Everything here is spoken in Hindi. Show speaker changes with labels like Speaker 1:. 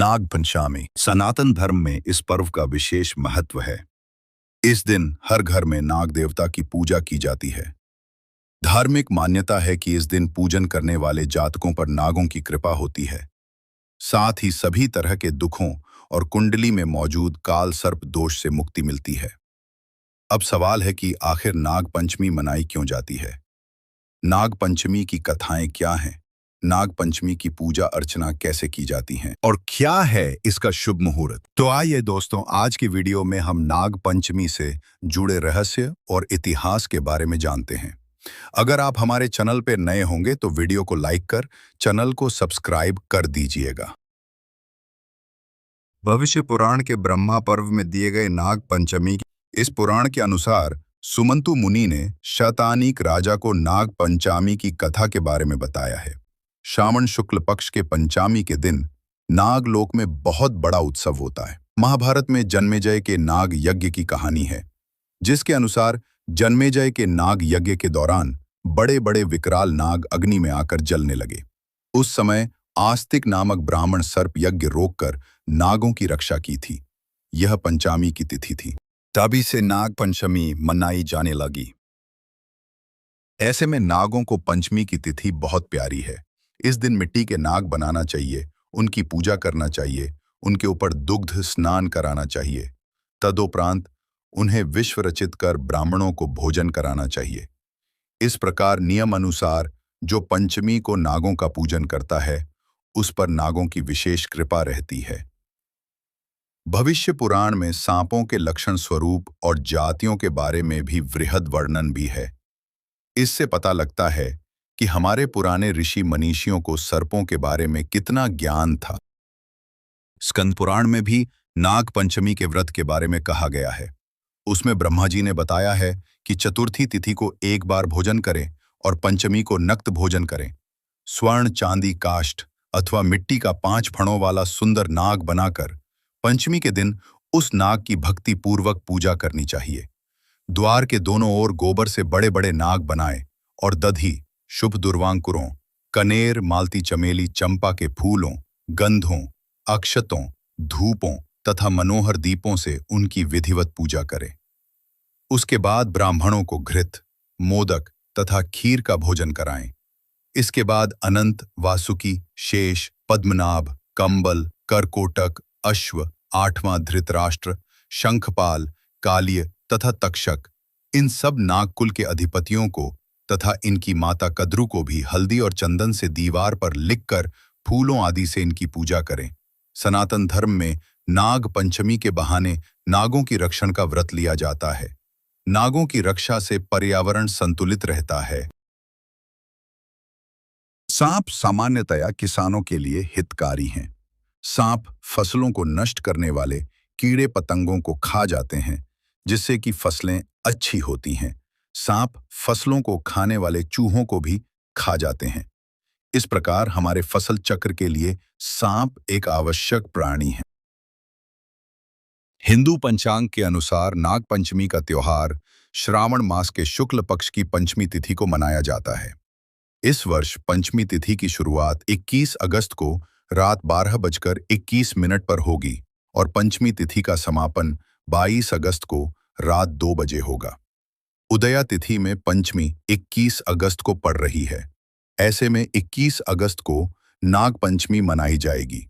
Speaker 1: नाग पंचमी सनातन धर्म में इस पर्व का विशेष महत्व है। इस दिन हर घर में नाग देवता की पूजा की जाती है। धार्मिक मान्यता है कि इस दिन पूजन करने वाले जातकों पर नागों की कृपा होती है। साथ ही सभी तरह के दुखों और कुंडली में मौजूद काल सर्प दोष से मुक्ति मिलती है। अब सवाल है कि आखिर नाग पंचमी मनाई क्यों जाती है? नाग पंचमी की कथाएं क्या हैं? नाग पंचमी की पूजा अर्चना कैसे की जाती हैं और क्या है इसका शुभ मुहूर्त? तो आइए दोस्तों, आज की वीडियो में हम नाग पंचमी से जुड़े रहस्य और इतिहास के बारे में जानते हैं। अगर आप हमारे चैनल पर नए होंगे तो वीडियो को लाइक कर चैनल को सब्सक्राइब कर दीजिएगा। भविष्य पुराण के ब्रह्मा पर्व में दिए गए नाग पंचमी, इस पुराण के अनुसार सुमंतु मुनि ने शतानीक राजा को नाग पंचमी की कथा के बारे में बताया है। श्रावण शुक्ल पक्ष के पंचमी के दिन नागलोक में बहुत बड़ा उत्सव होता है। महाभारत में जन्मेजय के नाग यज्ञ की कहानी है, जिसके अनुसार जन्मेजय के नाग यज्ञ के दौरान बड़े बड़े विकराल नाग अग्नि में आकर जलने लगे। उस समय आस्तिक नामक ब्राह्मण सर्प यज्ञ रोककर नागों की रक्षा की थी। यह पंचमी की तिथि थी, तभी से नाग पंचमी मनाई जाने लगी। ऐसे में नागों को पंचमी की तिथि बहुत प्यारी है। इस दिन मिट्टी के नाग बनाना चाहिए, उनकी पूजा करना चाहिए, उनके ऊपर दुग्ध स्नान कराना चाहिए। तदुपरांत उन्हें विश्व रचित कर ब्राह्मणों को भोजन कराना चाहिए। इस प्रकार नियम अनुसार जो पंचमी को नागों का पूजन करता है, उस पर नागों की विशेष कृपा रहती है। भविष्य पुराण में सांपों के लक्षण स्वरूप और जातियों के बारे में भी वृहद वर्णन भी है। इससे पता लगता है कि हमारे पुराने ऋषि मनीषियों को सर्पों के बारे में कितना ज्ञान था। स्कंद पुराण में भी नाग पंचमी के व्रत के बारे में कहा गया है। उसमें ब्रह्मा जी ने बताया है कि चतुर्थी तिथि को एक बार भोजन करें और पंचमी को नक्त भोजन करें। स्वर्ण, चांदी, काष्ठ अथवा मिट्टी का 5 फणों वाला सुंदर नाग बनाकर पंचमी के दिन उस नाग की भक्ति पूर्वक पूजा करनी चाहिए। द्वार के दोनों ओर गोबर से बड़े बड़े नाग बनाएं और दधी, शुभ दुर्वांकुरों, कनेर, मालती चमेली, चंपा के फूलों, गंधों, अक्षतों, धूपों तथा मनोहर दीपों से उनकी विधिवत पूजा करें। उसके बाद ब्राह्मणों को घृत, मोदक तथा खीर का भोजन कराएं। इसके बाद अनंत, वासुकी, शेष, पद्मनाभ, कंबल, करकोटक, अश्व, 8वां धृतराष्ट्र, शंखपाल, कालिय तथा तक्षक, इन सब नागकुल के अधिपतियों को तथा इनकी माता कद्रू को भी हल्दी और चंदन से दीवार पर लिखकर फूलों आदि से इनकी पूजा करें। सनातन धर्म में नाग पंचमी के बहाने नागों की रक्षण का व्रत लिया जाता है। नागों की रक्षा से पर्यावरण संतुलित रहता है। सांप सामान्यतया किसानों के लिए हितकारी हैं। सांप फसलों को नष्ट करने वाले कीड़े पतंगों को खा जाते हैं, जिससे कि फसलें अच्छी होती हैं। सांप फसलों को खाने वाले चूहों को भी खा जाते हैं। इस प्रकार हमारे फसल चक्र के लिए सांप एक आवश्यक प्राणी है। हिंदू पंचांग के अनुसार नाग पंचमी का त्योहार श्रावण मास के शुक्ल पक्ष की पंचमी तिथि को मनाया जाता है। इस वर्ष पंचमी तिथि की शुरुआत 21 अगस्त को रात 12:21 पर होगी और पंचमी तिथि का समापन 22 अगस्त को रात 2 बजे होगा। उदया तिथि में पंचमी 21 अगस्त को पड़ रही है। ऐसे में 21 अगस्त को नाग पंचमी मनाई जाएगी।